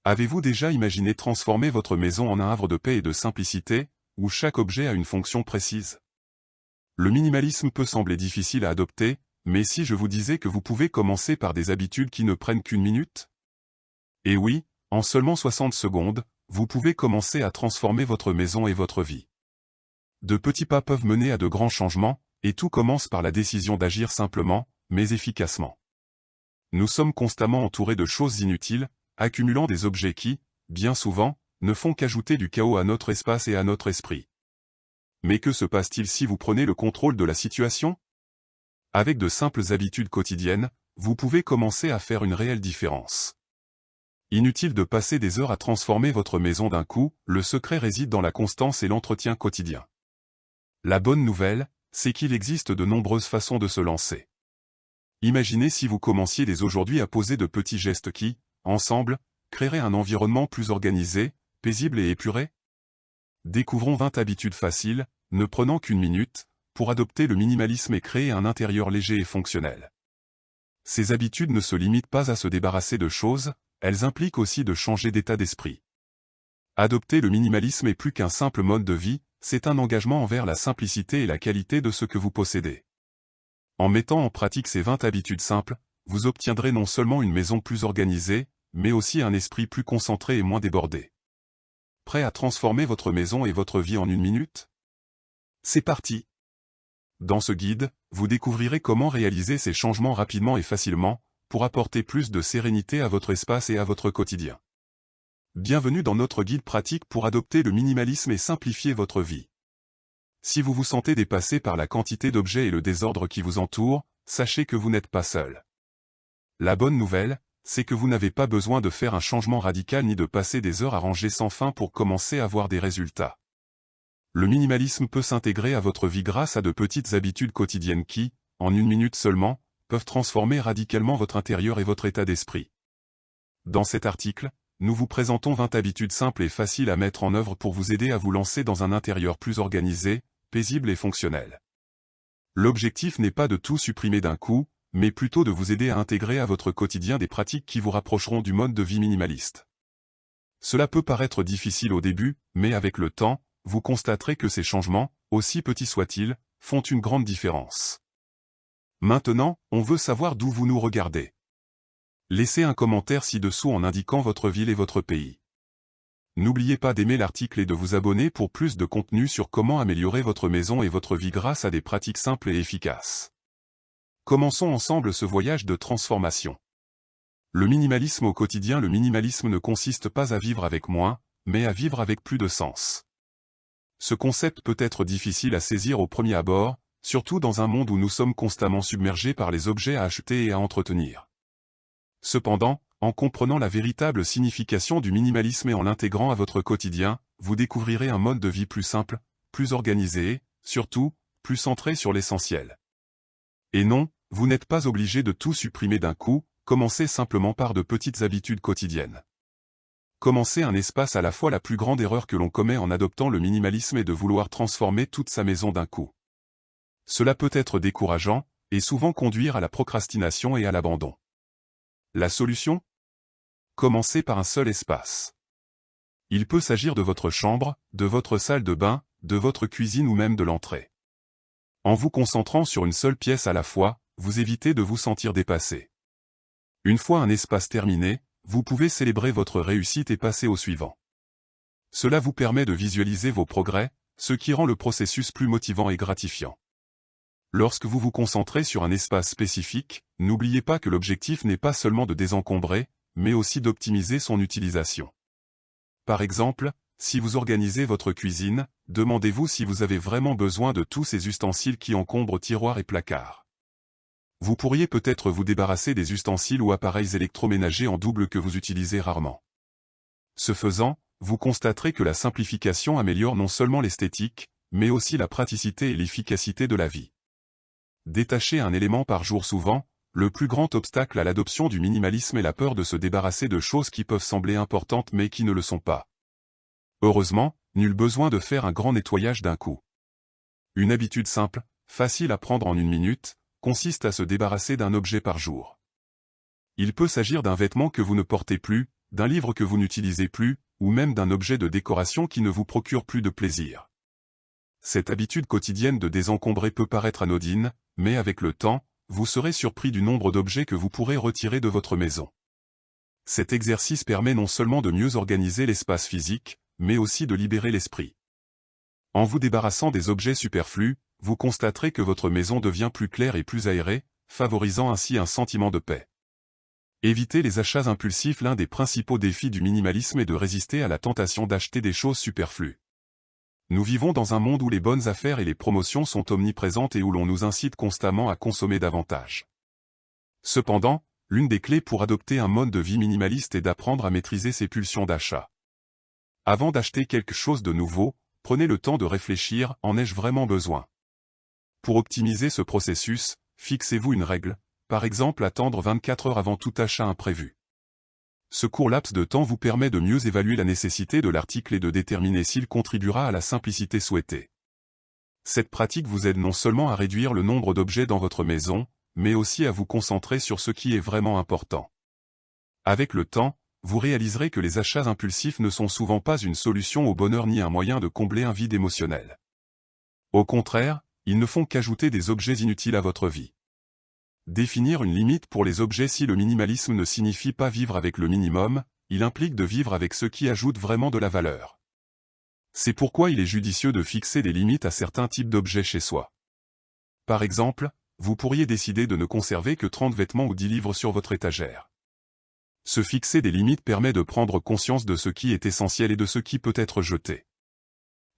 Avez-vous déjà imaginé transformer votre maison en un havre de paix et de simplicité, où chaque objet a une fonction précise? Le minimalisme peut sembler difficile à adopter, mais si je vous disais que vous pouvez commencer par des habitudes qui ne prennent qu'une minute? Et oui, en seulement 60 secondes, vous pouvez commencer à transformer votre maison et votre vie. De petits pas peuvent mener à de grands changements, et tout commence par la décision d'agir simplement, mais efficacement. Nous sommes constamment entourés de choses inutiles, accumulant des objets qui, bien souvent, ne font qu'ajouter du chaos à notre espace et à notre esprit. Mais que se passe-t-il si vous prenez le contrôle de la situation? Avec de simples habitudes quotidiennes, vous pouvez commencer à faire une réelle différence. Inutile de passer des heures à transformer votre maison d'un coup, le secret réside dans la constance et l'entretien quotidien. La bonne nouvelle, c'est qu'il existe de nombreuses façons de se lancer. Imaginez si vous commenciez dès aujourd'hui à poser de petits gestes qui, ensemble, créeraient un environnement plus organisé, paisible et épuré. Découvrons 20 habitudes faciles, ne prenant qu'une minute, pour adopter le minimalisme et créer un intérieur léger et fonctionnel. Ces habitudes ne se limitent pas à se débarrasser de choses, elles impliquent aussi de changer d'état d'esprit. Adopter le minimalisme est plus qu'un simple mode de vie, c'est un engagement envers la simplicité et la qualité de ce que vous possédez. En mettant en pratique ces 20 habitudes simples, vous obtiendrez non seulement une maison plus organisée, mais aussi un esprit plus concentré et moins débordé. Prêt à transformer votre maison et votre vie en une minute? C'est parti! Dans ce guide, vous découvrirez comment réaliser ces changements rapidement et facilement, pour apporter plus de sérénité à votre espace et à votre quotidien. Bienvenue dans notre guide pratique pour adopter le minimalisme et simplifier votre vie. Si vous vous sentez dépassé par la quantité d'objets et le désordre qui vous entoure, sachez que vous n'êtes pas seul. La bonne nouvelle, c'est que vous n'avez pas besoin de faire un changement radical ni de passer des heures à ranger sans fin pour commencer à voir des résultats. Le minimalisme peut s'intégrer à votre vie grâce à de petites habitudes quotidiennes qui, en une minute seulement, peuvent transformer radicalement votre intérieur et votre état d'esprit. Dans cet article, nous vous présentons 20 habitudes simples et faciles à mettre en œuvre pour vous aider à vous lancer dans un intérieur plus organisé, paisible et fonctionnel. L'objectif n'est pas de tout supprimer d'un coup, mais plutôt de vous aider à intégrer à votre quotidien des pratiques qui vous rapprocheront du mode de vie minimaliste. Cela peut paraître difficile au début, mais avec le temps, vous constaterez que ces changements, aussi petits soient-ils, font une grande différence. Maintenant, on veut savoir d'où vous nous regardez. Laissez un commentaire ci-dessous en indiquant votre ville et votre pays. N'oubliez pas d'aimer l'article et de vous abonner pour plus de contenu sur comment améliorer votre maison et votre vie grâce à des pratiques simples et efficaces. Commençons ensemble ce voyage de transformation. Le minimalisme au quotidien. Le minimalisme ne consiste pas à vivre avec moins, mais à vivre avec plus de sens. Ce concept peut être difficile à saisir au premier abord, surtout dans un monde où nous sommes constamment submergés par les objets à acheter et à entretenir. Cependant, en comprenant la véritable signification du minimalisme et en l'intégrant à votre quotidien, vous découvrirez un mode de vie plus simple, plus organisé et, surtout, plus centré sur l'essentiel. Et non, vous n'êtes pas obligé de tout supprimer d'un coup, commencez simplement par de petites habitudes quotidiennes. Commencer un espace à la fois. La plus grande erreur que l'on commet en adoptant le minimalisme est de vouloir transformer toute sa maison d'un coup. Cela peut être décourageant, et souvent conduire à la procrastination et à l'abandon. La solution? Commencez par un seul espace. Il peut s'agir de votre chambre, de votre salle de bain, de votre cuisine ou même de l'entrée. En vous concentrant sur une seule pièce à la fois, vous évitez de vous sentir dépassé. Une fois un espace terminé, vous pouvez célébrer votre réussite et passer au suivant. Cela vous permet de visualiser vos progrès, ce qui rend le processus plus motivant et gratifiant. Lorsque vous vous concentrez sur un espace spécifique, n'oubliez pas que l'objectif n'est pas seulement de désencombrer, mais aussi d'optimiser son utilisation. Par exemple, si vous organisez votre cuisine, demandez-vous si vous avez vraiment besoin de tous ces ustensiles qui encombrent tiroirs et placards. Vous pourriez peut-être vous débarrasser des ustensiles ou appareils électroménagers en double que vous utilisez rarement. Ce faisant, vous constaterez que la simplification améliore non seulement l'esthétique, mais aussi la praticité et l'efficacité de la vie. Détacher un élément par jour. Souvent, le plus grand obstacle à l'adoption du minimalisme est la peur de se débarrasser de choses qui peuvent sembler importantes mais qui ne le sont pas. Heureusement, nul besoin de faire un grand nettoyage d'un coup. Une habitude simple, facile à prendre en une minute, consiste à se débarrasser d'un objet par jour. Il peut s'agir d'un vêtement que vous ne portez plus, d'un livre que vous n'utilisez plus, ou même d'un objet de décoration qui ne vous procure plus de plaisir. Cette habitude quotidienne de désencombrer peut paraître anodine, mais avec le temps, vous serez surpris du nombre d'objets que vous pourrez retirer de votre maison. Cet exercice permet non seulement de mieux organiser l'espace physique, mais aussi de libérer l'esprit. En vous débarrassant des objets superflus, vous constaterez que votre maison devient plus claire et plus aérée, favorisant ainsi un sentiment de paix. Éviter les achats impulsifs. L'un des principaux défis du minimalisme est de résister à la tentation d'acheter des choses superflues. Nous vivons dans un monde où les bonnes affaires et les promotions sont omniprésentes et où l'on nous incite constamment à consommer davantage. Cependant, l'une des clés pour adopter un mode de vie minimaliste est d'apprendre à maîtriser ses pulsions d'achat. Avant d'acheter quelque chose de nouveau, prenez le temps de réfléchir, en ai-je vraiment besoin? Pour optimiser ce processus, fixez-vous une règle, par exemple attendre 24 heures avant tout achat imprévu. Ce court laps de temps vous permet de mieux évaluer la nécessité de l'article et de déterminer s'il contribuera à la simplicité souhaitée. Cette pratique vous aide non seulement à réduire le nombre d'objets dans votre maison, mais aussi à vous concentrer sur ce qui est vraiment important. Avec le temps, vous réaliserez que les achats impulsifs ne sont souvent pas une solution au bonheur ni un moyen de combler un vide émotionnel. Au contraire, ils ne font qu'ajouter des objets inutiles à votre vie. Définir une limite pour les objets. Si le minimalisme ne signifie pas vivre avec le minimum, il implique de vivre avec ce qui ajoute vraiment de la valeur. C'est pourquoi il est judicieux de fixer des limites à certains types d'objets chez soi. Par exemple, vous pourriez décider de ne conserver que 30 vêtements ou 10 livres sur votre étagère. Se fixer des limites permet de prendre conscience de ce qui est essentiel et de ce qui peut être jeté.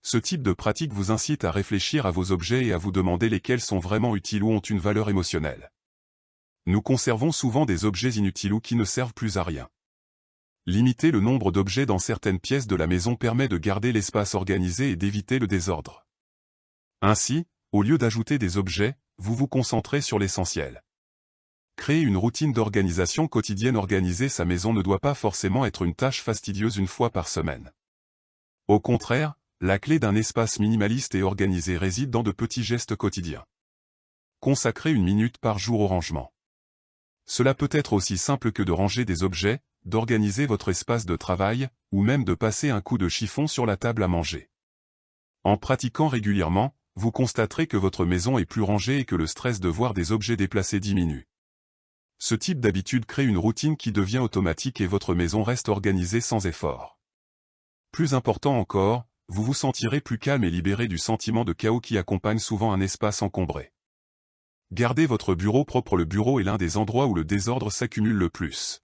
Ce type de pratique vous incite à réfléchir à vos objets et à vous demander lesquels sont vraiment utiles ou ont une valeur émotionnelle. Nous conservons souvent des objets inutiles ou qui ne servent plus à rien. Limiter le nombre d'objets dans certaines pièces de la maison permet de garder l'espace organisé et d'éviter le désordre. Ainsi, au lieu d'ajouter des objets, vous vous concentrez sur l'essentiel. Créer une routine d'organisation quotidienne. Organiser sa maison ne doit pas forcément être une tâche fastidieuse une fois par semaine. Au contraire, la clé d'un espace minimaliste et organisé réside dans de petits gestes quotidiens. Consacrez 1 minute par jour au rangement. Cela peut être aussi simple que de ranger des objets, d'organiser votre espace de travail, ou même de passer un coup de chiffon sur la table à manger. En pratiquant régulièrement, vous constaterez que votre maison est plus rangée et que le stress de voir des objets déplacés diminue. Ce type d'habitude crée une routine qui devient automatique et votre maison reste organisée sans effort. Plus important encore, vous vous sentirez plus calme et libéré du sentiment de chaos qui accompagne souvent un espace encombré. Gardez votre bureau propre. Le bureau est l'un des endroits où le désordre s'accumule le plus.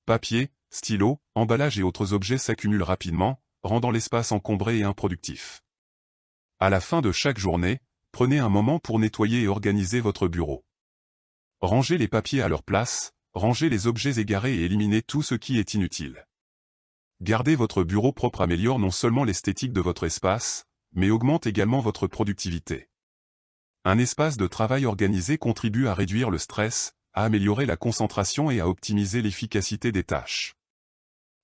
Papier, stylos, emballages et autres objets s'accumulent rapidement, rendant l'espace encombré et improductif. À la fin de chaque journée, prenez un moment pour nettoyer et organiser votre bureau. Rangez les papiers à leur place, rangez les objets égarés et éliminez tout ce qui est inutile. Garder votre bureau propre améliore non seulement l'esthétique de votre espace, mais augmente également votre productivité. Un espace de travail organisé contribue à réduire le stress, à améliorer la concentration et à optimiser l'efficacité des tâches.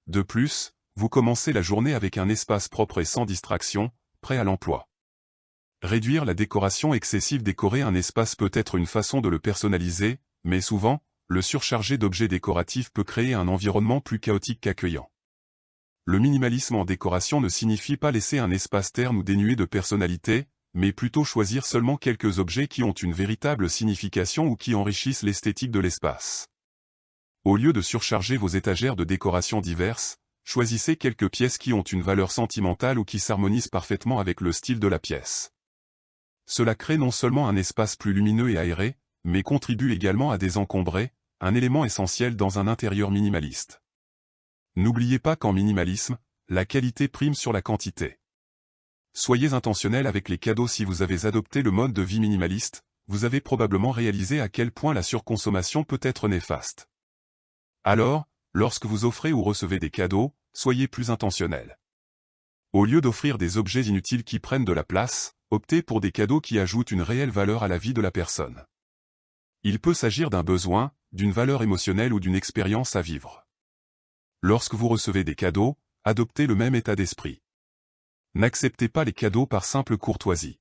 De plus, vous commencez la journée avec un espace propre et sans distraction, prêt à l'emploi. Réduire la décoration excessive. Décorer un espace peut être une façon de le personnaliser, mais souvent, le surcharger d'objets décoratifs peut créer un environnement plus chaotique qu'accueillant. Le minimalisme en décoration ne signifie pas laisser un espace terne ou dénué de personnalité, mais plutôt choisir seulement quelques objets qui ont une véritable signification ou qui enrichissent l'esthétique de l'espace. Au lieu de surcharger vos étagères de décorations diverses, choisissez quelques pièces qui ont une valeur sentimentale ou qui s'harmonisent parfaitement avec le style de la pièce. Cela crée non seulement un espace plus lumineux et aéré, mais contribue également à désencombrer, un élément essentiel dans un intérieur minimaliste. N'oubliez pas qu'en minimalisme, la qualité prime sur la quantité. Soyez intentionnel avec les cadeaux. Si vous avez adopté le mode de vie minimaliste, vous avez probablement réalisé à quel point la surconsommation peut être néfaste. Alors, lorsque vous offrez ou recevez des cadeaux, soyez plus intentionnel. Au lieu d'offrir des objets inutiles qui prennent de la place, optez pour des cadeaux qui ajoutent une réelle valeur à la vie de la personne. Il peut s'agir d'un besoin, d'une valeur émotionnelle ou d'une expérience à vivre. Lorsque vous recevez des cadeaux, adoptez le même état d'esprit. N'acceptez pas les cadeaux par simple courtoisie.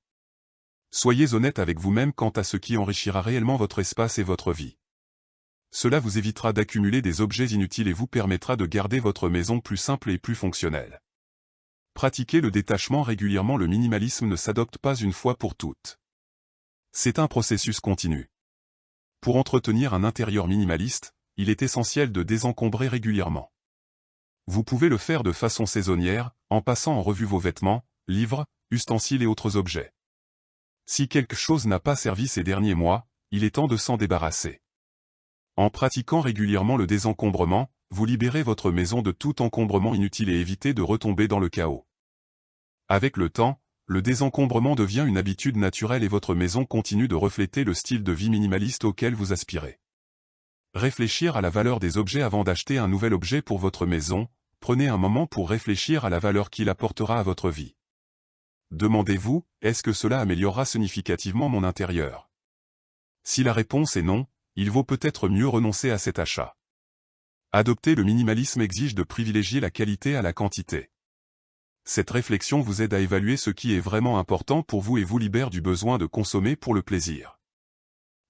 Soyez honnête avec vous-même quant à ce qui enrichira réellement votre espace et votre vie. Cela vous évitera d'accumuler des objets inutiles et vous permettra de garder votre maison plus simple et plus fonctionnelle. Pratiquez le détachement régulièrement. Le minimalisme ne s'adopte pas une fois pour toutes. C'est un processus continu. Pour entretenir un intérieur minimaliste, il est essentiel de désencombrer régulièrement. Vous pouvez le faire de façon saisonnière, en passant en revue vos vêtements, livres, ustensiles et autres objets. Si quelque chose n'a pas servi ces derniers mois, il est temps de s'en débarrasser. En pratiquant régulièrement le désencombrement, vous libérez votre maison de tout encombrement inutile et évitez de retomber dans le chaos. Avec le temps, le désencombrement devient une habitude naturelle et votre maison continue de refléter le style de vie minimaliste auquel vous aspirez. Réfléchir à la valeur des objets avant d'acheter un nouvel objet pour votre maison, prenez un moment pour réfléchir à la valeur qu'il apportera à votre vie. Demandez-vous, est-ce que cela améliorera significativement mon intérieur? Si la réponse est non, il vaut peut-être mieux renoncer à cet achat. Adopter le minimalisme exige de privilégier la qualité à la quantité. Cette réflexion vous aide à évaluer ce qui est vraiment important pour vous et vous libère du besoin de consommer pour le plaisir.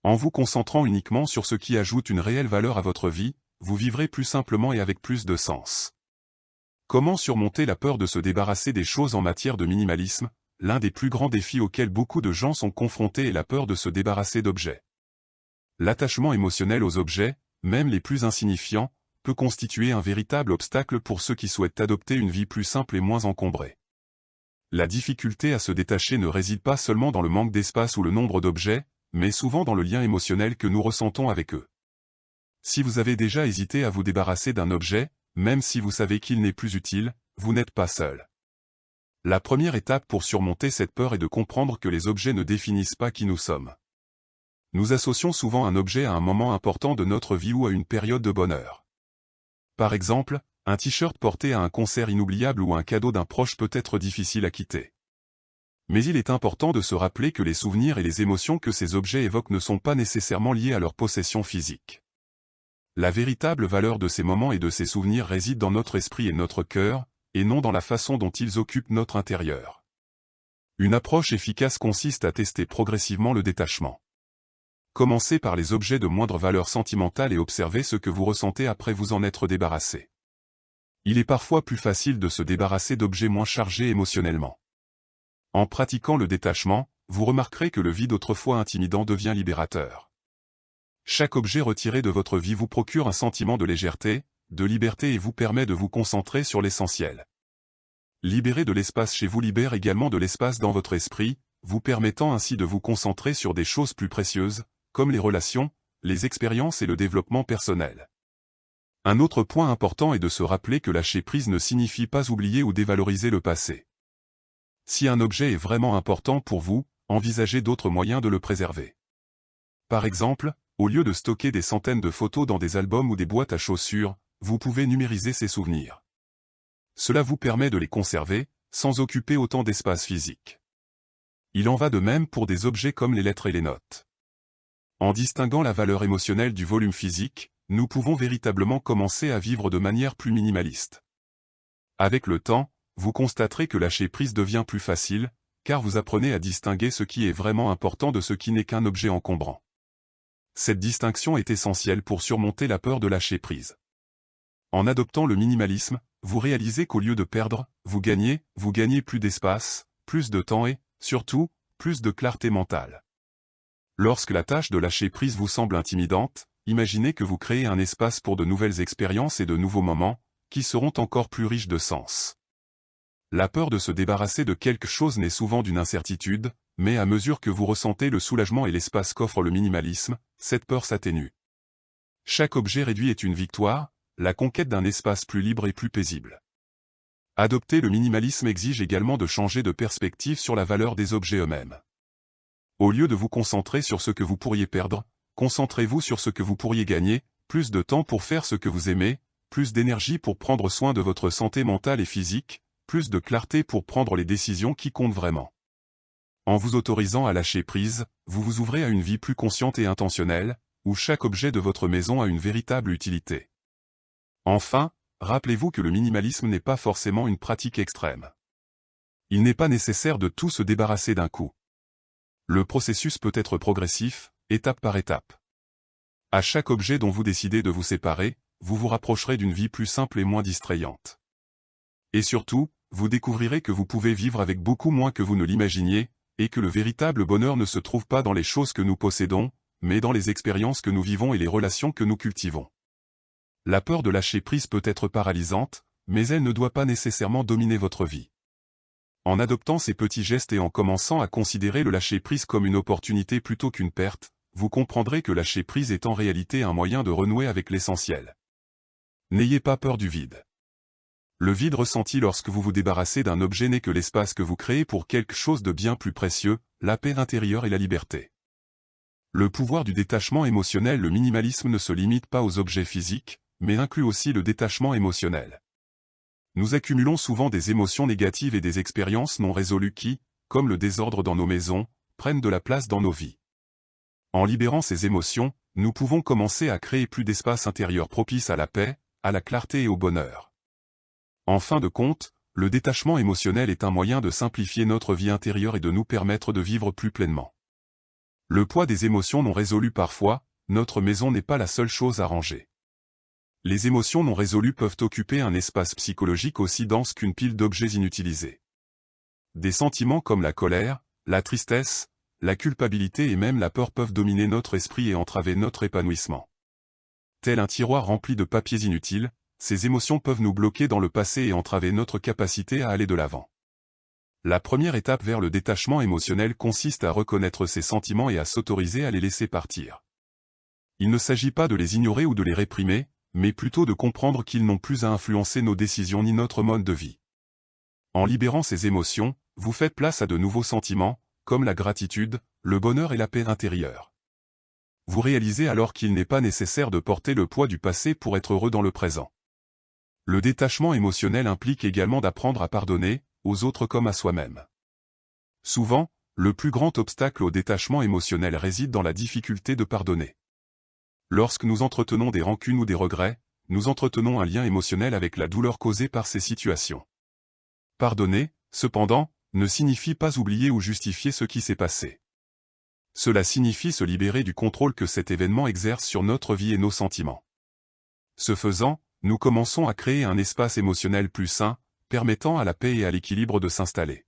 En vous concentrant uniquement sur ce qui ajoute une réelle valeur à votre vie, vous vivrez plus simplement et avec plus de sens. Comment surmonter la peur de se débarrasser des choses en matière de minimalisme? L'un des plus grands défis auxquels beaucoup de gens sont confrontés est la peur de se débarrasser d'objets. L'attachement émotionnel aux objets, même les plus insignifiants, peut constituer un véritable obstacle pour ceux qui souhaitent adopter une vie plus simple et moins encombrée. La difficulté à se détacher ne réside pas seulement dans le manque d'espace ou le nombre d'objets, mais souvent dans le lien émotionnel que nous ressentons avec eux. Si vous avez déjà hésité à vous débarrasser d'un objet, même si vous savez qu'il n'est plus utile, vous n'êtes pas seul. La première étape pour surmonter cette peur est de comprendre que les objets ne définissent pas qui nous sommes. Nous associons souvent un objet à un moment important de notre vie ou à une période de bonheur. Par exemple, un t-shirt porté à un concert inoubliable ou un cadeau d'un proche peut être difficile à quitter. Mais il est important de se rappeler que les souvenirs et les émotions que ces objets évoquent ne sont pas nécessairement liés à leur possession physique. La véritable valeur de ces moments et de ces souvenirs réside dans notre esprit et notre cœur, et non dans la façon dont ils occupent notre intérieur. Une approche efficace consiste à tester progressivement le détachement. Commencez par les objets de moindre valeur sentimentale et observez ce que vous ressentez après vous en être débarrassé. Il est parfois plus facile de se débarrasser d'objets moins chargés émotionnellement. En pratiquant le détachement, vous remarquerez que le vide autrefois intimidant devient libérateur. Chaque objet retiré de votre vie vous procure un sentiment de légèreté, de liberté et vous permet de vous concentrer sur l'essentiel. Libérer de l'espace chez vous libère également de l'espace dans votre esprit, vous permettant ainsi de vous concentrer sur des choses plus précieuses, comme les relations, les expériences et le développement personnel. Un autre point important est de se rappeler que lâcher prise ne signifie pas oublier ou dévaloriser le passé. Si un objet est vraiment important pour vous, envisagez d'autres moyens de le préserver. Par exemple, au lieu de stocker des centaines de photos dans des albums ou des boîtes à chaussures, vous pouvez numériser ces souvenirs. Cela vous permet de les conserver, sans occuper autant d'espace physique. Il en va de même pour des objets comme les lettres et les notes. En distinguant la valeur émotionnelle du volume physique, nous pouvons véritablement commencer à vivre de manière plus minimaliste. Avec le temps, vous constaterez que lâcher prise devient plus facile, car vous apprenez à distinguer ce qui est vraiment important de ce qui n'est qu'un objet encombrant. Cette distinction est essentielle pour surmonter la peur de lâcher prise. En adoptant le minimalisme, vous réalisez qu'au lieu de perdre, vous gagnez plus d'espace, plus de temps et, surtout, plus de clarté mentale. Lorsque la tâche de lâcher prise vous semble intimidante, imaginez que vous créez un espace pour de nouvelles expériences et de nouveaux moments, qui seront encore plus riches de sens. La peur de se débarrasser de quelque chose naît souvent d'une incertitude, mais à mesure que vous ressentez le soulagement et l'espace qu'offre le minimalisme, cette peur s'atténue. Chaque objet réduit est une victoire, la conquête d'un espace plus libre et plus paisible. Adopter le minimalisme exige également de changer de perspective sur la valeur des objets eux-mêmes. Au lieu de vous concentrer sur ce que vous pourriez perdre, concentrez-vous sur ce que vous pourriez gagner, plus de temps pour faire ce que vous aimez, plus d'énergie pour prendre soin de votre santé mentale et physique, plus de clarté pour prendre les décisions qui comptent vraiment. En vous autorisant à lâcher prise, vous vous ouvrez à une vie plus consciente et intentionnelle, où chaque objet de votre maison a une véritable utilité. Enfin, rappelez-vous que le minimalisme n'est pas forcément une pratique extrême. Il n'est pas nécessaire de tout se débarrasser d'un coup. Le processus peut être progressif, étape par étape. À chaque objet dont vous décidez de vous séparer, vous vous rapprocherez d'une vie plus simple et moins distrayante. Et surtout, vous découvrirez que vous pouvez vivre avec beaucoup moins que vous ne l'imaginiez, et que le véritable bonheur ne se trouve pas dans les choses que nous possédons, mais dans les expériences que nous vivons et les relations que nous cultivons. La peur de lâcher prise peut être paralysante, mais elle ne doit pas nécessairement dominer votre vie. En adoptant ces petits gestes et en commençant à considérer le lâcher prise comme une opportunité plutôt qu'une perte, vous comprendrez que lâcher prise est en réalité un moyen de renouer avec l'essentiel. N'ayez pas peur du vide. Le vide ressenti lorsque vous vous débarrassez d'un objet n'est que l'espace que vous créez pour quelque chose de bien plus précieux, la paix intérieure et la liberté. Le pouvoir du détachement émotionnel. Le minimalisme ne se limite pas aux objets physiques, mais inclut aussi le détachement émotionnel. Nous accumulons souvent des émotions négatives et des expériences non résolues qui, comme le désordre dans nos maisons, prennent de la place dans nos vies. En libérant ces émotions, nous pouvons commencer à créer plus d'espace intérieur propice à la paix, à la clarté et au bonheur. En fin de compte, le détachement émotionnel est un moyen de simplifier notre vie intérieure et de nous permettre de vivre plus pleinement. Le poids des émotions non résolues. Parfois, notre maison n'est pas la seule chose à ranger. Les émotions non résolues peuvent occuper un espace psychologique aussi dense qu'une pile d'objets inutilisés. Des sentiments comme la colère, la tristesse, la culpabilité et même la peur peuvent dominer notre esprit et entraver notre épanouissement. Tel un tiroir rempli de papiers inutiles, ces émotions peuvent nous bloquer dans le passé et entraver notre capacité à aller de l'avant. La première étape vers le détachement émotionnel consiste à reconnaître ces sentiments et à s'autoriser à les laisser partir. Il ne s'agit pas de les ignorer ou de les réprimer, mais plutôt de comprendre qu'ils n'ont plus à influencer nos décisions ni notre mode de vie. En libérant ces émotions, vous faites place à de nouveaux sentiments, comme la gratitude, le bonheur et la paix intérieure. Vous réalisez alors qu'il n'est pas nécessaire de porter le poids du passé pour être heureux dans le présent. Le détachement émotionnel implique également d'apprendre à pardonner, aux autres comme à soi-même. Souvent, le plus grand obstacle au détachement émotionnel réside dans la difficulté de pardonner. Lorsque nous entretenons des rancunes ou des regrets, nous entretenons un lien émotionnel avec la douleur causée par ces situations. Pardonner, cependant, ne signifie pas oublier ou justifier ce qui s'est passé. Cela signifie se libérer du contrôle que cet événement exerce sur notre vie et nos sentiments. Ce faisant, nous commençons à créer un espace émotionnel plus sain, permettant à la paix et à l'équilibre de s'installer.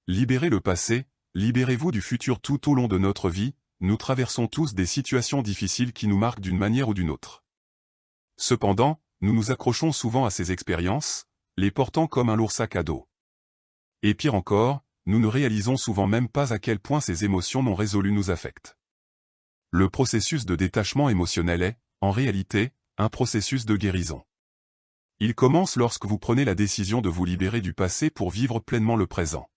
Libérez le passé, libérez-vous du futur. Tout au long de notre vie, nous traversons tous des situations difficiles qui nous marquent d'une manière ou d'une autre. Cependant, nous nous accrochons souvent à ces expériences, les portant comme un lourd sac à dos. Et pire encore, nous ne réalisons souvent même pas à quel point ces émotions non résolues nous affectent. Le processus de détachement émotionnel est, en réalité, un processus de guérison. Il commence lorsque vous prenez la décision de vous libérer du passé pour vivre pleinement le présent.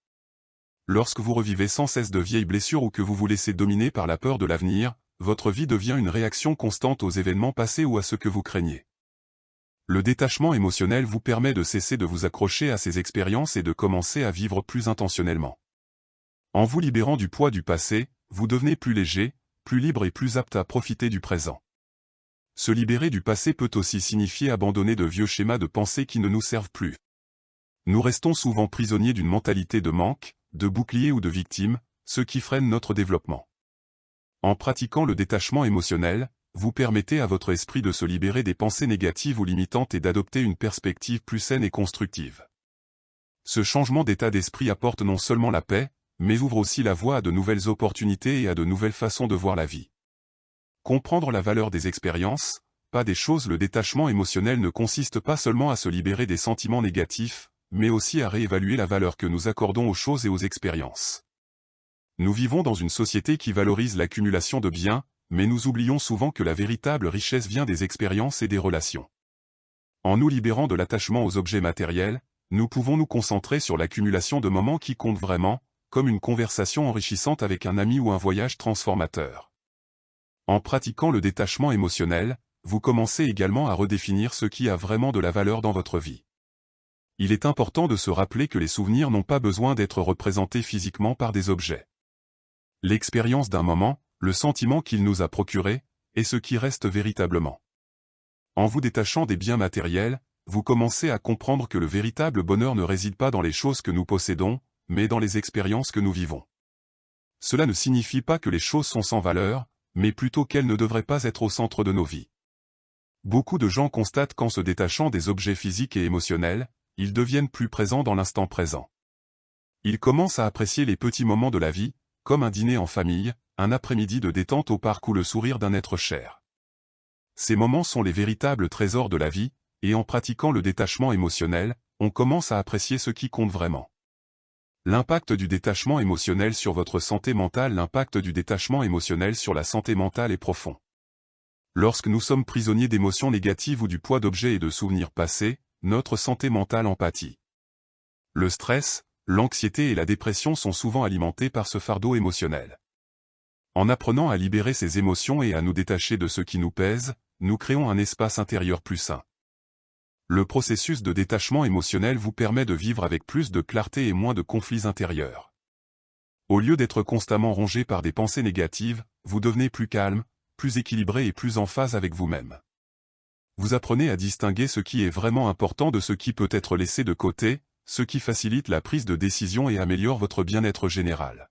Lorsque vous revivez sans cesse de vieilles blessures ou que vous vous laissez dominer par la peur de l'avenir, votre vie devient une réaction constante aux événements passés ou à ce que vous craignez. Le détachement émotionnel vous permet de cesser de vous accrocher à ces expériences et de commencer à vivre plus intentionnellement. En vous libérant du poids du passé, vous devenez plus léger, plus libre et plus apte à profiter du présent. Se libérer du passé peut aussi signifier abandonner de vieux schémas de pensée qui ne nous servent plus. Nous restons souvent prisonniers d'une mentalité de manque, de bouclier ou de victime, ce qui freine notre développement. En pratiquant le détachement émotionnel, vous permettez à votre esprit de se libérer des pensées négatives ou limitantes et d'adopter une perspective plus saine et constructive. Ce changement d'état d'esprit apporte non seulement la paix, mais ouvre aussi la voie à de nouvelles opportunités et à de nouvelles façons de voir la vie. Comprendre la valeur des expériences, pas des choses. Le détachement émotionnel ne consiste pas seulement à se libérer des sentiments négatifs, mais aussi à réévaluer la valeur que nous accordons aux choses et aux expériences. Nous vivons dans une société qui valorise l'accumulation de biens, mais nous oublions souvent que la véritable richesse vient des expériences et des relations. En nous libérant de l'attachement aux objets matériels, nous pouvons nous concentrer sur l'accumulation de moments qui comptent vraiment, comme une conversation enrichissante avec un ami ou un voyage transformateur. En pratiquant le détachement émotionnel, vous commencez également à redéfinir ce qui a vraiment de la valeur dans votre vie. Il est important de se rappeler que les souvenirs n'ont pas besoin d'être représentés physiquement par des objets. L'expérience d'un moment, le sentiment qu'il nous a procuré, est ce qui reste véritablement. En vous détachant des biens matériels, vous commencez à comprendre que le véritable bonheur ne réside pas dans les choses que nous possédons, mais dans les expériences que nous vivons. Cela ne signifie pas que les choses sont sans valeur, mais plutôt qu'elles ne devraient pas être au centre de nos vies. Beaucoup de gens constatent qu'en se détachant des objets physiques et émotionnels, ils deviennent plus présents dans l'instant présent. Ils commencent à apprécier les petits moments de la vie, comme un dîner en famille, un après-midi de détente au parc ou le sourire d'un être cher. Ces moments sont les véritables trésors de la vie, et en pratiquant le détachement émotionnel, on commence à apprécier ce qui compte vraiment. L'impact du détachement émotionnel sur votre santé mentale. L'impact du détachement émotionnel sur la santé mentale est profond. Lorsque nous sommes prisonniers d'émotions négatives ou du poids d'objets et de souvenirs passés, notre santé mentale en pâtit. Le stress, l'anxiété et la dépression sont souvent alimentés par ce fardeau émotionnel. En apprenant à libérer ces émotions et à nous détacher de ce qui nous pèse, nous créons un espace intérieur plus sain. Le processus de détachement émotionnel vous permet de vivre avec plus de clarté et moins de conflits intérieurs. Au lieu d'être constamment rongé par des pensées négatives, vous devenez plus calme, plus équilibré et plus en phase avec vous-même. Vous apprenez à distinguer ce qui est vraiment important de ce qui peut être laissé de côté, ce qui facilite la prise de décision et améliore votre bien-être général.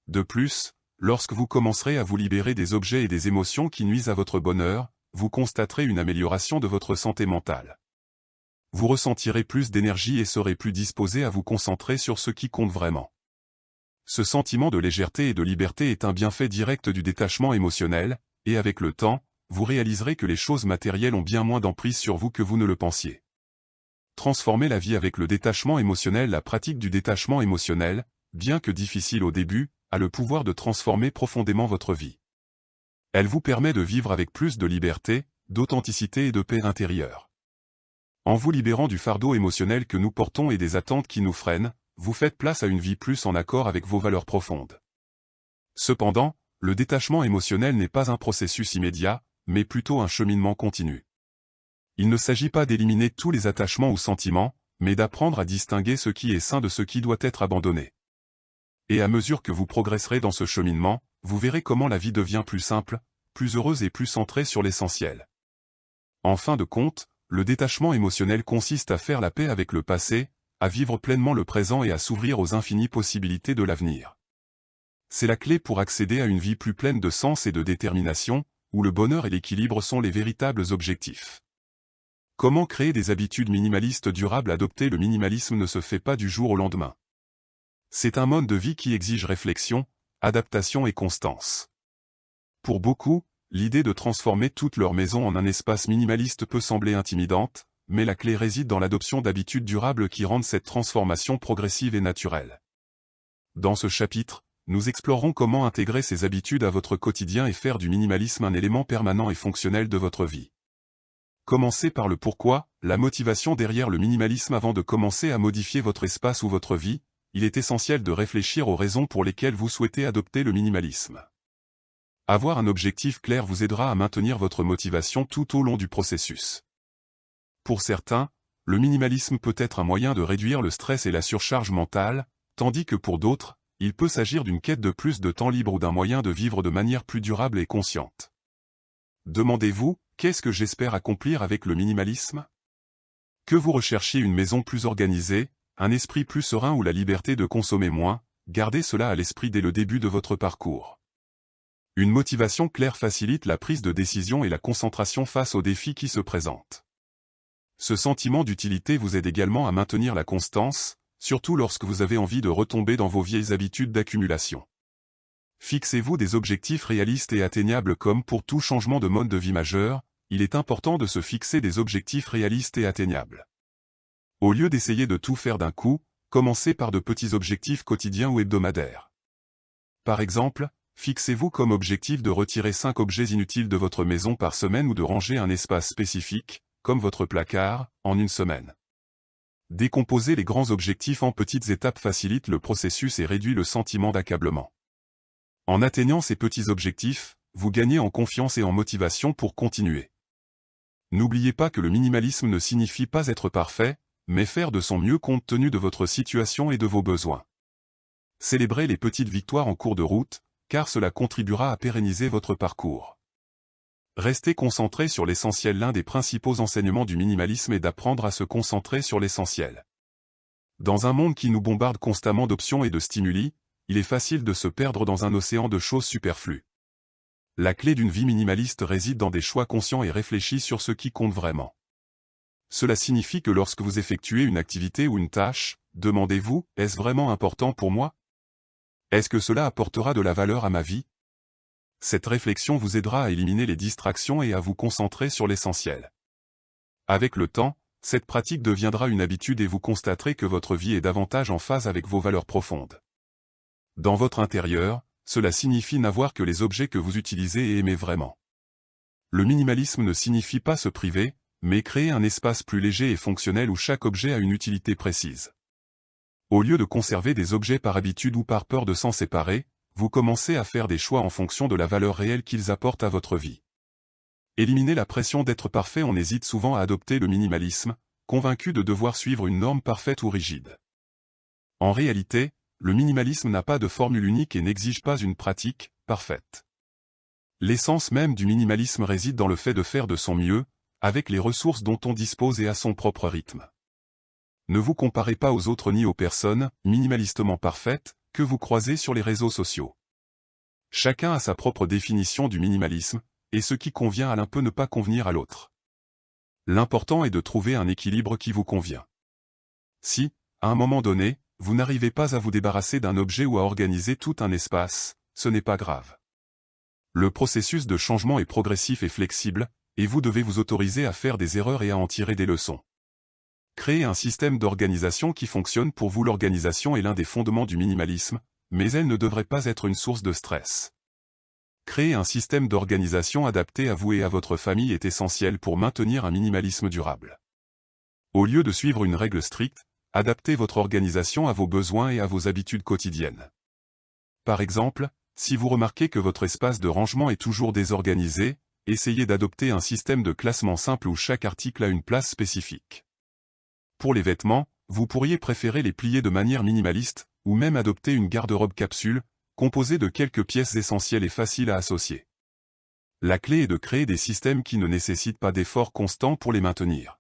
De plus, lorsque vous commencerez à vous libérer des objets et des émotions qui nuisent à votre bonheur, vous constaterez une amélioration de votre santé mentale. Vous ressentirez plus d'énergie et serez plus disposé à vous concentrer sur ce qui compte vraiment. Ce sentiment de légèreté et de liberté est un bienfait direct du détachement émotionnel, et avec le temps, vous réaliserez que les choses matérielles ont bien moins d'emprise sur vous que vous ne le pensiez. Transformez la vie avec le détachement émotionnel. La pratique du détachement émotionnel, bien que difficile au début, a le pouvoir de transformer profondément votre vie. Elle vous permet de vivre avec plus de liberté, d'authenticité et de paix intérieure. En vous libérant du fardeau émotionnel que nous portons et des attentes qui nous freinent, vous faites place à une vie plus en accord avec vos valeurs profondes. Cependant, le détachement émotionnel n'est pas un processus immédiat, mais plutôt un cheminement continu. Il ne s'agit pas d'éliminer tous les attachements ou sentiments, mais d'apprendre à distinguer ce qui est sain de ce qui doit être abandonné. Et à mesure que vous progresserez dans ce cheminement, vous verrez comment la vie devient plus simple, plus heureuse et plus centrée sur l'essentiel. En fin de compte, le détachement émotionnel consiste à faire la paix avec le passé, à vivre pleinement le présent et à s'ouvrir aux infinies possibilités de l'avenir. C'est la clé pour accéder à une vie plus pleine de sens et de détermination, où le bonheur et l'équilibre sont les véritables objectifs. Comment créer des habitudes minimalistes durables? Adopter le minimalisme ne se fait pas du jour au lendemain. C'est un mode de vie qui exige réflexion, adaptation et constance. Pour beaucoup, l'idée de transformer toute leur maison en un espace minimaliste peut sembler intimidante, mais la clé réside dans l'adoption d'habitudes durables qui rendent cette transformation progressive et naturelle. Dans ce chapitre, nous explorerons comment intégrer ces habitudes à votre quotidien et faire du minimalisme un élément permanent et fonctionnel de votre vie. Commencez par le pourquoi, la motivation derrière le minimalisme. Avant de commencer à modifier votre espace ou votre vie, il est essentiel de réfléchir aux raisons pour lesquelles vous souhaitez adopter le minimalisme. Avoir un objectif clair vous aidera à maintenir votre motivation tout au long du processus. Pour certains, le minimalisme peut être un moyen de réduire le stress et la surcharge mentale, tandis que pour d'autres, il peut s'agir d'une quête de plus de temps libre ou d'un moyen de vivre de manière plus durable et consciente. Demandez-vous, qu'est-ce que j'espère accomplir avec le minimalisme? Que vous recherchiez une maison plus organisée, un esprit plus serein ou la liberté de consommer moins, gardez cela à l'esprit dès le début de votre parcours. Une motivation claire facilite la prise de décision et la concentration face aux défis qui se présentent. Ce sentiment d'utilité vous aide également à maintenir la constance, surtout lorsque vous avez envie de retomber dans vos vieilles habitudes d'accumulation. Fixez-vous des objectifs réalistes et atteignables. Comme pour tout changement de mode de vie majeur, il est important de se fixer des objectifs réalistes et atteignables. Au lieu d'essayer de tout faire d'un coup, commencez par de petits objectifs quotidiens ou hebdomadaires. Par exemple, fixez-vous comme objectif de retirer 5 objets inutiles de votre maison par semaine ou de ranger un espace spécifique, comme votre placard, en une semaine. Décomposer les grands objectifs en petites étapes facilite le processus et réduit le sentiment d'accablement. En atteignant ces petits objectifs, vous gagnez en confiance et en motivation pour continuer. N'oubliez pas que le minimalisme ne signifie pas être parfait, mais faire de son mieux compte tenu de votre situation et de vos besoins. Célébrez les petites victoires en cours de route, car cela contribuera à pérenniser votre parcours. Restez concentré sur l'essentiel. L'un des principaux enseignements du minimalisme est d'apprendre à se concentrer sur l'essentiel. Dans un monde qui nous bombarde constamment d'options et de stimuli, il est facile de se perdre dans un océan de choses superflues. La clé d'une vie minimaliste réside dans des choix conscients et réfléchis sur ce qui compte vraiment. Cela signifie que lorsque vous effectuez une activité ou une tâche, demandez-vous, est-ce vraiment important pour moi? Est-ce que cela apportera de la valeur à ma vie? Cette réflexion vous aidera à éliminer les distractions et à vous concentrer sur l'essentiel. Avec le temps, cette pratique deviendra une habitude et vous constaterez que votre vie est davantage en phase avec vos valeurs profondes. Dans votre intérieur, cela signifie n'avoir que les objets que vous utilisez et aimez vraiment. Le minimalisme ne signifie pas se priver, mais créer un espace plus léger et fonctionnel où chaque objet a une utilité précise. Au lieu de conserver des objets par habitude ou par peur de s'en séparer, vous commencez à faire des choix en fonction de la valeur réelle qu'ils apportent à votre vie. Éliminez la pression d'être parfait. On hésite souvent à adopter le minimalisme, convaincu de devoir suivre une norme parfaite ou rigide. En réalité, le minimalisme n'a pas de formule unique et n'exige pas une pratique parfaite. L'essence même du minimalisme réside dans le fait de faire de son mieux, avec les ressources dont on dispose et à son propre rythme. Ne vous comparez pas aux autres ni aux personnes, minimalistement parfaites, que vous croisez sur les réseaux sociaux. Chacun a sa propre définition du minimalisme, et ce qui convient à l'un peut ne pas convenir à l'autre. L'important est de trouver un équilibre qui vous convient. Si, à un moment donné, vous n'arrivez pas à vous débarrasser d'un objet ou à organiser tout un espace, ce n'est pas grave. Le processus de changement est progressif et flexible, et vous devez vous autoriser à faire des erreurs et à en tirer des leçons. Créer un système d'organisation qui fonctionne pour vous. L'organisation est l'un des fondements du minimalisme, mais elle ne devrait pas être une source de stress. Créer un système d'organisation adapté à vous et à votre famille est essentiel pour maintenir un minimalisme durable. Au lieu de suivre une règle stricte, adaptez votre organisation à vos besoins et à vos habitudes quotidiennes. Par exemple, si vous remarquez que votre espace de rangement est toujours désorganisé, essayez d'adopter un système de classement simple où chaque article a une place spécifique. Pour les vêtements, vous pourriez préférer les plier de manière minimaliste, ou même adopter une garde-robe capsule, composée de quelques pièces essentielles et faciles à associer. La clé est de créer des systèmes qui ne nécessitent pas d'efforts constants pour les maintenir.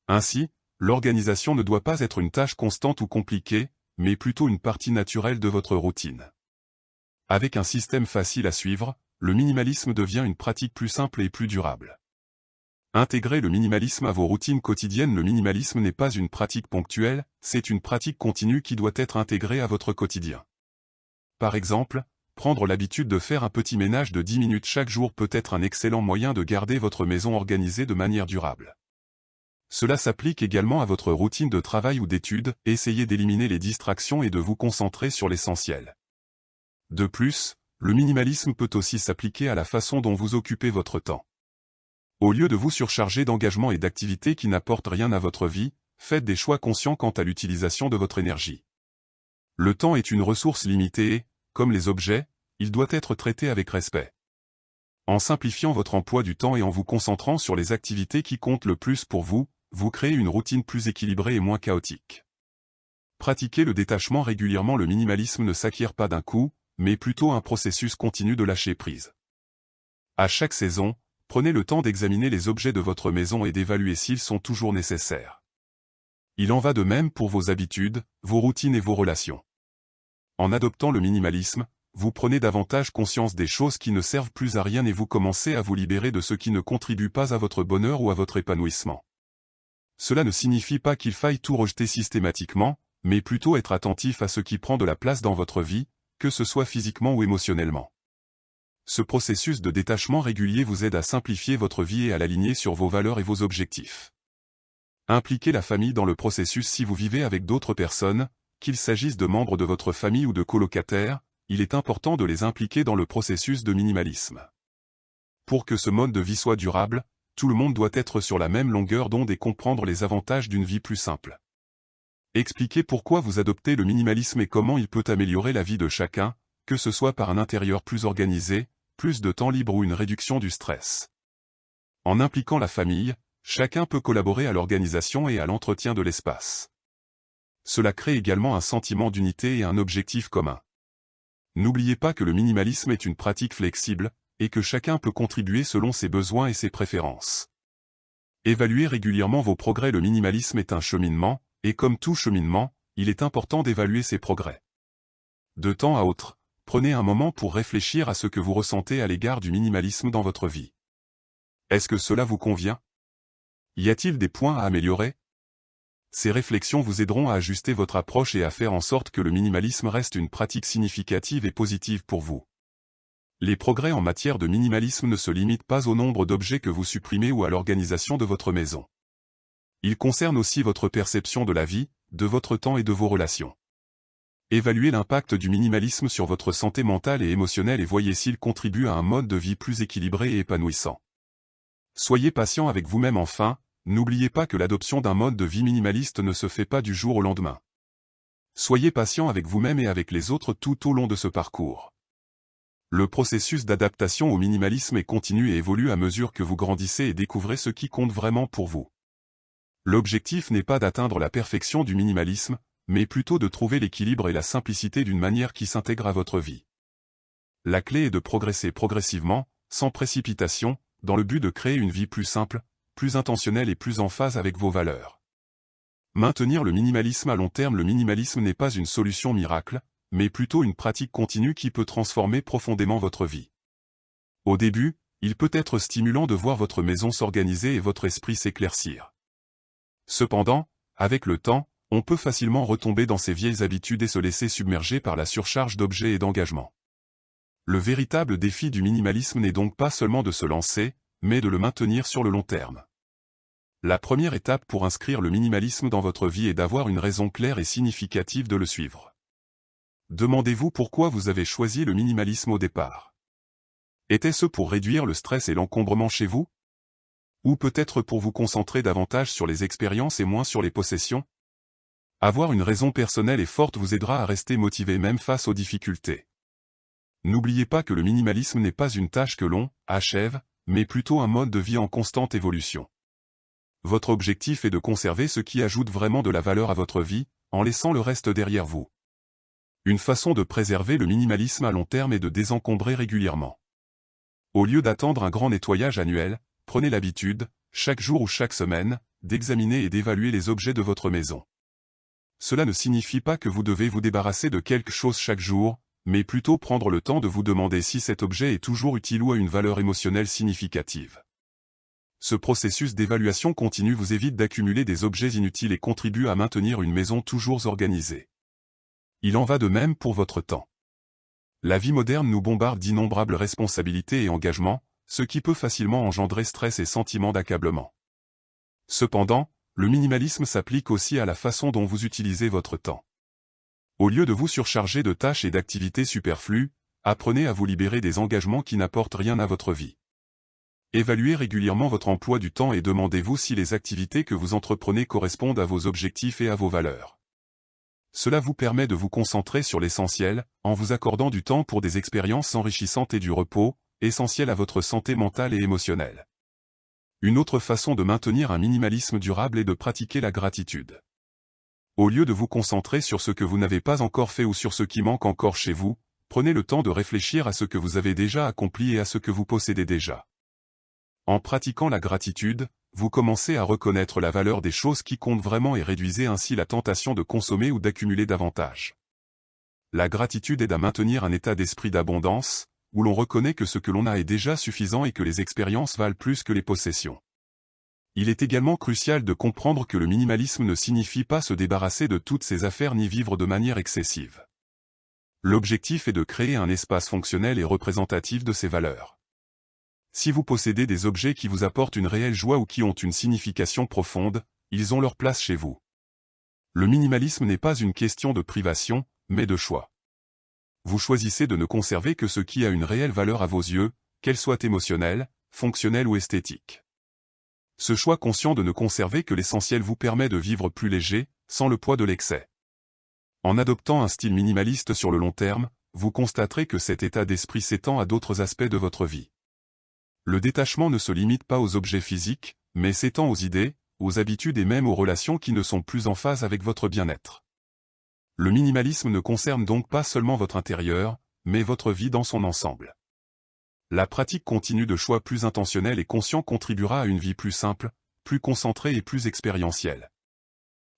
Ainsi, l'organisation ne doit pas être une tâche constante ou compliquée, mais plutôt une partie naturelle de votre routine. Avec un système facile à suivre, le minimalisme devient une pratique plus simple et plus durable. Intégrez le minimalisme à vos routines quotidiennes. Le minimalisme n'est pas une pratique ponctuelle, c'est une pratique continue qui doit être intégrée à votre quotidien. Par exemple, prendre l'habitude de faire un petit ménage de 10 minutes chaque jour peut être un excellent moyen de garder votre maison organisée de manière durable. Cela s'applique également à votre routine de travail ou d'études. Essayez d'éliminer les distractions et de vous concentrer sur l'essentiel. De plus, le minimalisme peut aussi s'appliquer à la façon dont vous occupez votre temps. Au lieu de vous surcharger d'engagements et d'activités qui n'apportent rien à votre vie, faites des choix conscients quant à l'utilisation de votre énergie. Le temps est une ressource limitée et, comme les objets, il doit être traité avec respect. En simplifiant votre emploi du temps et en vous concentrant sur les activités qui comptent le plus pour vous, vous créez une routine plus équilibrée et moins chaotique. Pratiquez le détachement régulièrement. Le minimalisme ne s'acquiert pas d'un coup, mais plutôt un processus continu de lâcher prise. À chaque saison, prenez le temps d'examiner les objets de votre maison et d'évaluer s'ils sont toujours nécessaires. Il en va de même pour vos habitudes, vos routines et vos relations. En adoptant le minimalisme, vous prenez davantage conscience des choses qui ne servent plus à rien et vous commencez à vous libérer de ce qui ne contribue pas à votre bonheur ou à votre épanouissement. Cela ne signifie pas qu'il faille tout rejeter systématiquement, mais plutôt être attentif à ce qui prend de la place dans votre vie, que ce soit physiquement ou émotionnellement. Ce processus de détachement régulier vous aide à simplifier votre vie et à l'aligner sur vos valeurs et vos objectifs. Impliquez la famille dans le processus. Si vous vivez avec d'autres personnes, qu'il s'agisse de membres de votre famille ou de colocataires, il est important de les impliquer dans le processus de minimalisme. Pour que ce mode de vie soit durable, tout le monde doit être sur la même longueur d'onde et comprendre les avantages d'une vie plus simple. Expliquez pourquoi vous adoptez le minimalisme et comment il peut améliorer la vie de chacun, que ce soit par un intérieur plus organisé, plus de temps libre ou une réduction du stress. En impliquant la famille, chacun peut collaborer à l'organisation et à l'entretien de l'espace. Cela crée également un sentiment d'unité et un objectif commun. N'oubliez pas que le minimalisme est une pratique flexible, et que chacun peut contribuer selon ses besoins et ses préférences. Évaluez régulièrement vos progrès. Le minimalisme est un cheminement, et comme tout cheminement, il est important d'évaluer ses progrès. De temps à autre, prenez un moment pour réfléchir à ce que vous ressentez à l'égard du minimalisme dans votre vie. Est-ce que cela vous convient? Y a-t-il des points à améliorer? Ces réflexions vous aideront à ajuster votre approche et à faire en sorte que le minimalisme reste une pratique significative et positive pour vous. Les progrès en matière de minimalisme ne se limitent pas au nombre d'objets que vous supprimez ou à l'organisation de votre maison. Ils concernent aussi votre perception de la vie, de votre temps et de vos relations. Évaluez l'impact du minimalisme sur votre santé mentale et émotionnelle et voyez s'il contribue à un mode de vie plus équilibré et épanouissant. Soyez patient avec vous-même enfin, n'oubliez pas que l'adoption d'un mode de vie minimaliste ne se fait pas du jour au lendemain. Soyez patient avec vous-même et avec les autres tout au long de ce parcours. Le processus d'adaptation au minimalisme est continu et évolue à mesure que vous grandissez et découvrez ce qui compte vraiment pour vous. L'objectif n'est pas d'atteindre la perfection du minimalisme, mais plutôt de trouver l'équilibre et la simplicité d'une manière qui s'intègre à votre vie. La clé est de progresser progressivement, sans précipitation, dans le but de créer une vie plus simple, plus intentionnelle et plus en phase avec vos valeurs. Maintenir le minimalisme à long terme. Le minimalisme n'est pas une solution miracle, mais plutôt une pratique continue qui peut transformer profondément votre vie. Au début, il peut être stimulant de voir votre maison s'organiser et votre esprit s'éclaircir. Cependant, avec le temps, on peut facilement retomber dans ses vieilles habitudes et se laisser submerger par la surcharge d'objets et d'engagements. Le véritable défi du minimalisme n'est donc pas seulement de se lancer, mais de le maintenir sur le long terme. La première étape pour inscrire le minimalisme dans votre vie est d'avoir une raison claire et significative de le suivre. Demandez-vous pourquoi vous avez choisi le minimalisme au départ. Était-ce pour réduire le stress et l'encombrement chez vous? Ou peut-être pour vous concentrer davantage sur les expériences et moins sur les possessions? Avoir une raison personnelle et forte vous aidera à rester motivé même face aux difficultés. N'oubliez pas que le minimalisme n'est pas une tâche que l'on achève, mais plutôt un mode de vie en constante évolution. Votre objectif est de conserver ce qui ajoute vraiment de la valeur à votre vie, en laissant le reste derrière vous. Une façon de préserver le minimalisme à long terme est de désencombrer régulièrement. Au lieu d'attendre un grand nettoyage annuel, prenez l'habitude, chaque jour ou chaque semaine, d'examiner et d'évaluer les objets de votre maison. Cela ne signifie pas que vous devez vous débarrasser de quelque chose chaque jour, mais plutôt prendre le temps de vous demander si cet objet est toujours utile ou a une valeur émotionnelle significative. Ce processus d'évaluation continue vous évite d'accumuler des objets inutiles et contribue à maintenir une maison toujours organisée. Il en va de même pour votre temps. La vie moderne nous bombarde d'innombrables responsabilités et engagements, ce qui peut facilement engendrer stress et sentiments d'accablement. Cependant, le minimalisme s'applique aussi à la façon dont vous utilisez votre temps. Au lieu de vous surcharger de tâches et d'activités superflues, apprenez à vous libérer des engagements qui n'apportent rien à votre vie. Évaluez régulièrement votre emploi du temps et demandez-vous si les activités que vous entreprenez correspondent à vos objectifs et à vos valeurs. Cela vous permet de vous concentrer sur l'essentiel, en vous accordant du temps pour des expériences enrichissantes et du repos, essentiel à votre santé mentale et émotionnelle. Une autre façon de maintenir un minimalisme durable est de pratiquer la gratitude. Au lieu de vous concentrer sur ce que vous n'avez pas encore fait ou sur ce qui manque encore chez vous, prenez le temps de réfléchir à ce que vous avez déjà accompli et à ce que vous possédez déjà. En pratiquant la gratitude, vous commencez à reconnaître la valeur des choses qui comptent vraiment et réduisez ainsi la tentation de consommer ou d'accumuler davantage. La gratitude aide à maintenir un état d'esprit d'abondance, où l'on reconnaît que ce que l'on a est déjà suffisant et que les expériences valent plus que les possessions. Il est également crucial de comprendre que le minimalisme ne signifie pas se débarrasser de toutes ses affaires ni vivre de manière excessive. L'objectif est de créer un espace fonctionnel et représentatif de ses valeurs. Si vous possédez des objets qui vous apportent une réelle joie ou qui ont une signification profonde, ils ont leur place chez vous. Le minimalisme n'est pas une question de privation, mais de choix. Vous choisissez de ne conserver que ce qui a une réelle valeur à vos yeux, qu'elle soit émotionnelle, fonctionnelle ou esthétique. Ce choix conscient de ne conserver que l'essentiel vous permet de vivre plus léger, sans le poids de l'excès. En adoptant un style minimaliste sur le long terme, vous constaterez que cet état d'esprit s'étend à d'autres aspects de votre vie. Le détachement ne se limite pas aux objets physiques, mais s'étend aux idées, aux habitudes et même aux relations qui ne sont plus en phase avec votre bien-être. Le minimalisme ne concerne donc pas seulement votre intérieur, mais votre vie dans son ensemble. La pratique continue de choix plus intentionnels et conscients contribuera à une vie plus simple, plus concentrée et plus expérientielle.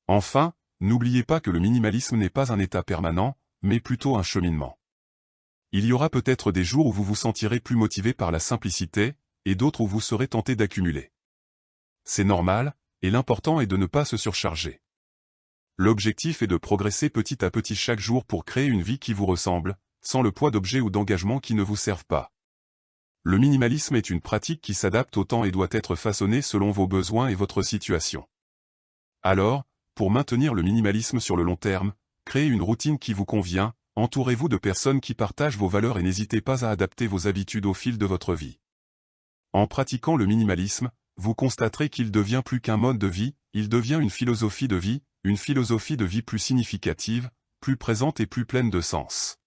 Enfin, n'oubliez pas que le minimalisme n'est pas un état permanent, mais plutôt un cheminement. Il y aura peut-être des jours où vous vous sentirez plus motivé par la simplicité, et d'autres où vous serez tenté d'accumuler. C'est normal, et l'important est de ne pas se surcharger. L'objectif est de progresser petit à petit chaque jour pour créer une vie qui vous ressemble, sans le poids d'objets ou d'engagements qui ne vous servent pas. Le minimalisme est une pratique qui s'adapte au temps et doit être façonnée selon vos besoins et votre situation. Alors, pour maintenir le minimalisme sur le long terme, créez une routine qui vous convient, entourez-vous de personnes qui partagent vos valeurs et n'hésitez pas à adapter vos habitudes au fil de votre vie. En pratiquant le minimalisme, vous constaterez qu'il devient plus qu'un mode de vie, il devient une philosophie de vie plus significative, plus présente et plus pleine de sens.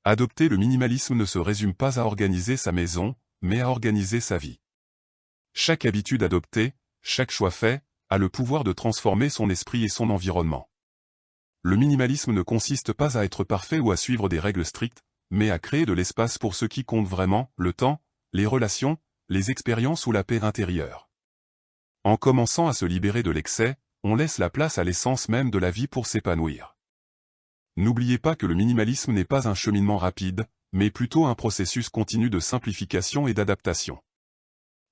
Adopter le minimalisme ne se résume pas à organiser sa maison, mais à organiser sa vie. Chaque habitude adoptée, chaque choix fait, a le pouvoir de transformer son esprit et son environnement. Le minimalisme ne consiste pas à être parfait ou à suivre des règles strictes, mais à créer de l'espace pour ce qui compte vraiment, le temps, les relations, les expériences ou la paix intérieure. En commençant à se libérer de l'excès, on laisse la place à l'essence même de la vie pour s'épanouir. N'oubliez pas que le minimalisme n'est pas un cheminement rapide, mais plutôt un processus continu de simplification et d'adaptation.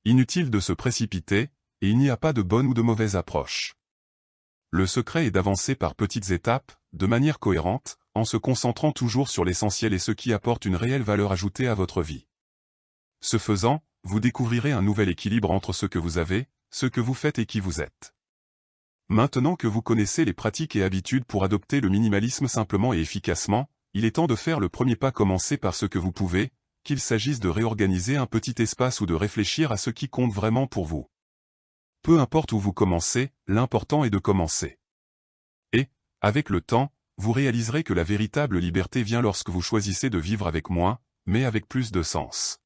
Inutile de se précipiter, et il n'y a pas de bonne ou de mauvaise approche. Le secret est d'avancer par petites étapes, de manière cohérente, en se concentrant toujours sur l'essentiel et ce qui apporte une réelle valeur ajoutée à votre vie. Ce faisant, vous découvrirez un nouvel équilibre entre ce que vous avez, ce que vous faites et qui vous êtes. Maintenant que vous connaissez les pratiques et habitudes pour adopter le minimalisme simplement et efficacement, il est temps de faire le premier pas. Commencez par ce que vous pouvez, qu'il s'agisse de réorganiser un petit espace ou de réfléchir à ce qui compte vraiment pour vous. Peu importe où vous commencez, l'important est de commencer. Et, avec le temps, vous réaliserez que la véritable liberté vient lorsque vous choisissez de vivre avec moins, mais avec plus de sens.